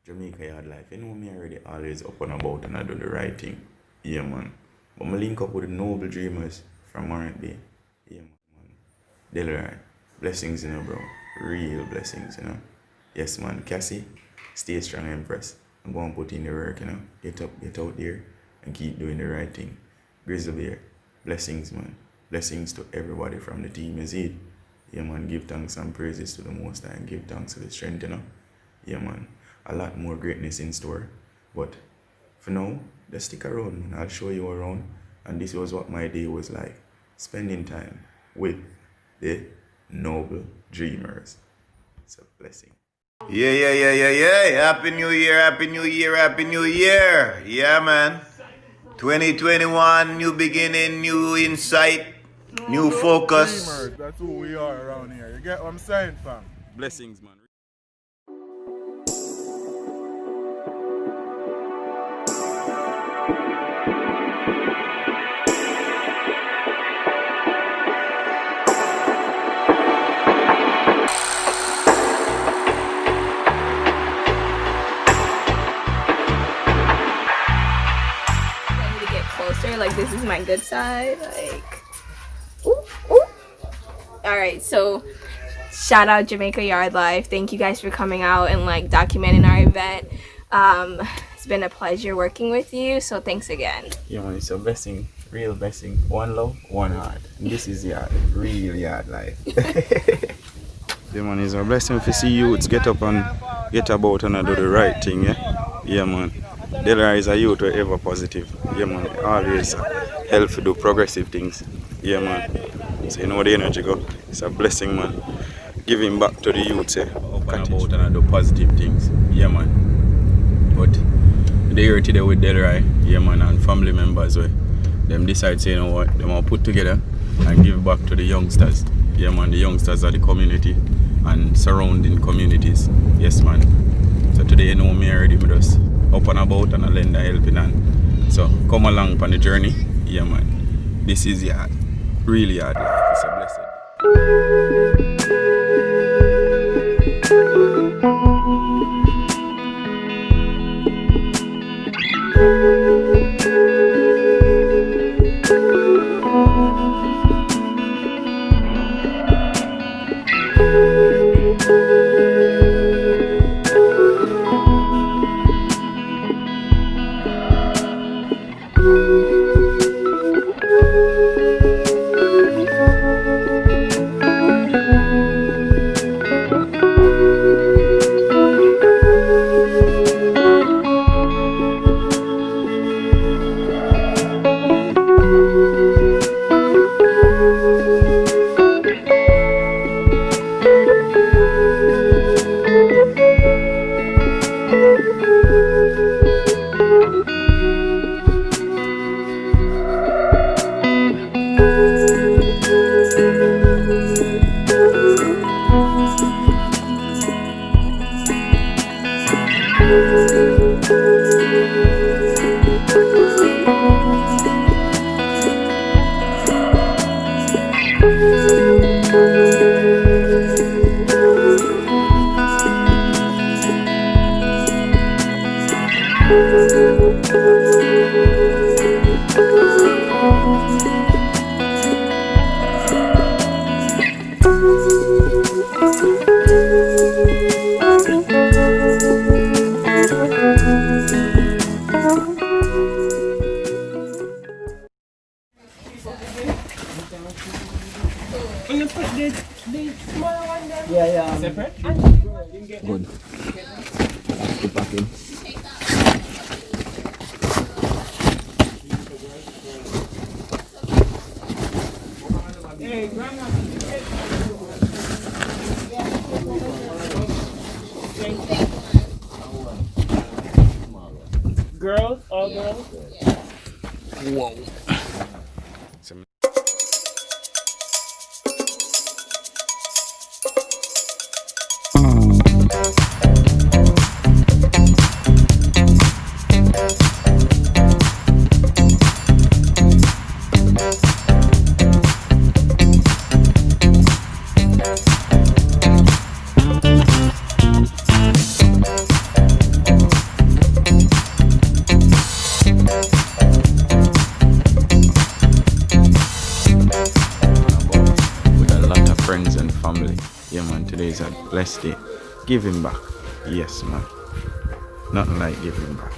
Jamaica yard life. You know me already always up and about and I do the right thing. Yeah man. But I link up with the Nobel dreamers from R&B. Yeah man. Delray. Blessings, bro. Real blessings, Yes man. Cassie, stay strong, Empress. I'm going to put in the work, Get up, get out there and keep doing the right thing. Grizzly Bear. Blessings, man. Blessings to everybody from the team, is it? Yeah man, give thanks and praises to the Most High and give thanks to the strength, Yeah man, a lot more greatness in store. But for now, just stick around, man. I'll show you around. And this was what my day was like. Spending time with the Noble Dreamers. It's a blessing. Yeah. Happy New Year, Happy New Year, Happy New Year. Yeah, man. 2021, new beginning, new insight, new focus. Dreamers, that's who we are around here. You get what I'm saying, fam? Blessings, man. Like, this is my good side, like, ooh. All right, so shout out Jamaica Yard Life. Thank you guys for coming out and like documenting our event. It's been a pleasure working with you, so thanks again. Yeah man, it's a blessing, real blessing. One love, one heart. And this is yard, real yard life. Yeah man, it's a blessing to see youths get up and get about and do the right thing, Yeah man. Delray is a youth who ever positive. Yeah man, always help to do progressive things. Yeah man. So you know where the energy go. It's a blessing, man. Giving back to the youth, up and about and do positive things. Yeah man. But they here today with Delray, yeah man, and family members where them decide say, you know what, they want to put together and give back to the youngsters. Yeah man, the youngsters of the community and surrounding communities. Yes man. So today you know me already with us. Up and about and I lend a helping hand. So come along on the journey. Yeah man. This is your really hard life. It's a blessing. Good. Put back in. Girls, all girls? Whoa. blessed day. Give him back. Yes, man. Nothing like giving back.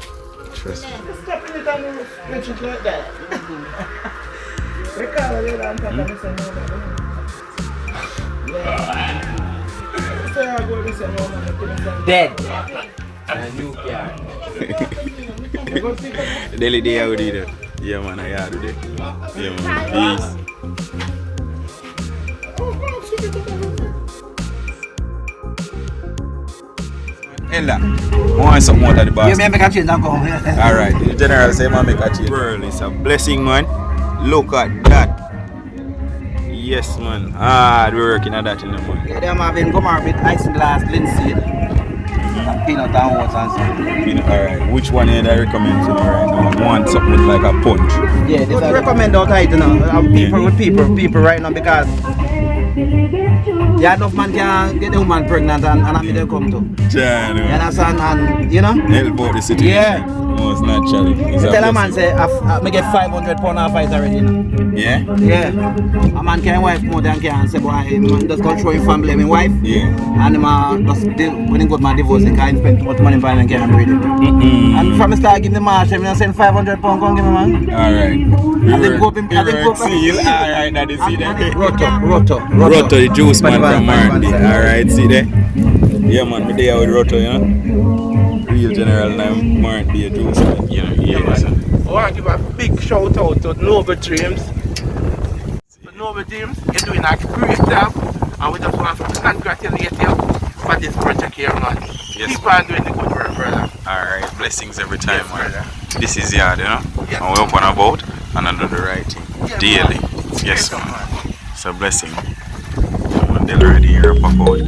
Trust me. Step in it and let it like that. Dead. And you can. Daily day I would do that. Yeah, man, I do that. Yeah, man. Peace. Ella, want some more to the boss? You may make a change and go. Alright, the general say man make a change. World is a blessing, man. Look at that. Yes, man. Hard working at that in the morning. Yeah, them having come out with isinglass, linseed, and peanut and water and something. Alright, which one you recommend to me right now? I want something with like a punch. Yeah, this I recommend out of it, you know. People right now because yeah, enough man can get the woman pregnant and I mean they come to. John, You understand? And you know? help out the situation. Yeah. Most naturally. It's You a tell a man blessing. say I get 500 pound off it already, you know. Yeah? Yeah. A man can wife more than can say, boy, man just control his family, my wife. Yeah. And when he got my divorce, he can't spend too much money for him and can't breathe. And from the start, give the march, I'm send 500 pound, come give me, man. Alright. And then go up in, Seal. Alright, now you see that. Roto, Roto, the juice man from Marndi. Alright. Alright, see there? Yeah, man, me there with Roto, you know? Real general name, Marndi, a juice man. You know, yeah, so. I want to give a big shout out to Nobel Dreams. Nobel Dreams, you're doing a great job, and we just want to congratulate you for this project here, man. Yes, Keep on doing the good work, brother. Alright, blessings every time, Yes, man. brother. This is yard, you know? Yes. And we up and about and I do the right thing. Yes, Daily. man. Yes, Yes, man. man. It's a blessing. Yeah, they'll already hear up about.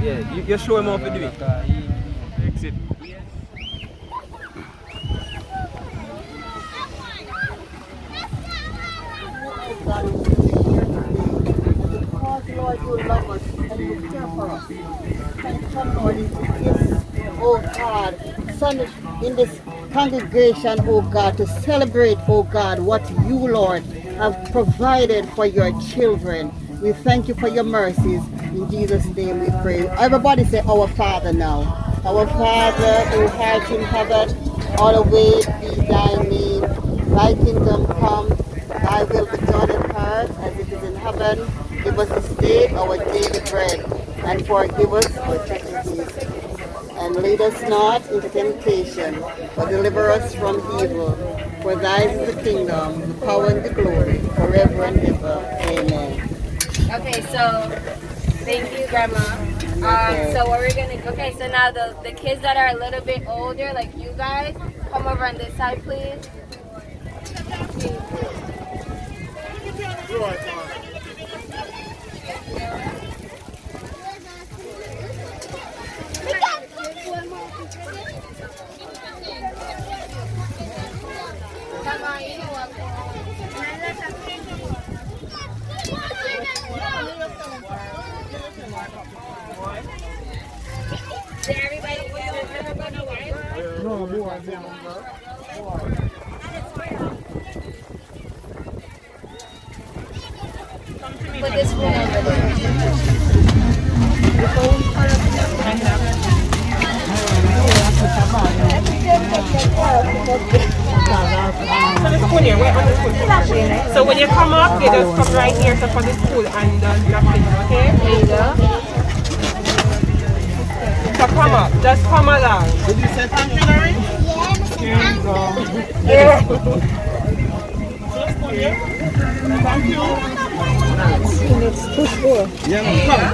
Yeah, you show him how to do it. Exit. Lord, you love us and you care for us. Thank you, Lord, in this, oh God, Sunday in this congregation, oh God, to celebrate, oh God, what you, Lord, have provided for your children. We thank you for your mercies. In Jesus' name we pray. Everybody say, our Father now. Our Father who art in heaven, hallowed be thy name. Thy kingdom come, thy will be done on earth as it is in heaven. Give us this day our daily bread, and forgive us our trespasses. And lead us not into temptation, but deliver us from evil. For thine is the kingdom, the power, and the glory, forever and ever. Amen. Okay, so thank you, Grandma. So what we're gonna so now the kids that are a little bit older, like you guys, come over on this side, please. Come on, you know what? Did everybody wipe? No, more. Put this phone over there. So when you come up, you just come right here for the school and drop it, okay? There you go. So come up, just come along. Did you say thank you, Larry? Yeah. Yeah, man, come.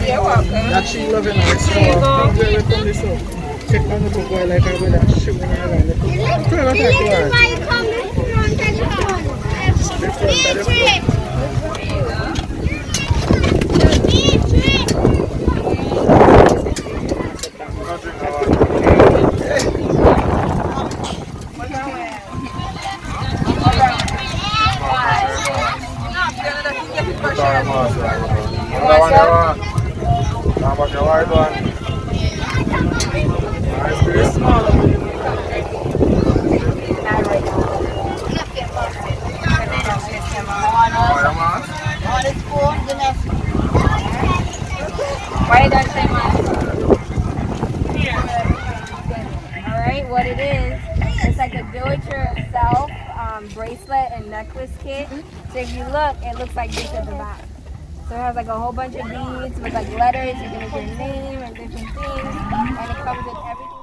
You're welcome. That she loving it. So, come here, come this up. Take on the book like I will and shoot me around. Turn on that Why you don't say mine? Alright, what it is, it's like a do-it-yourself bracelet and necklace kit. So if you look, it looks like this at the back. So it has like a whole bunch of beads with like letters, you can make your name and different things, and it comes with everything.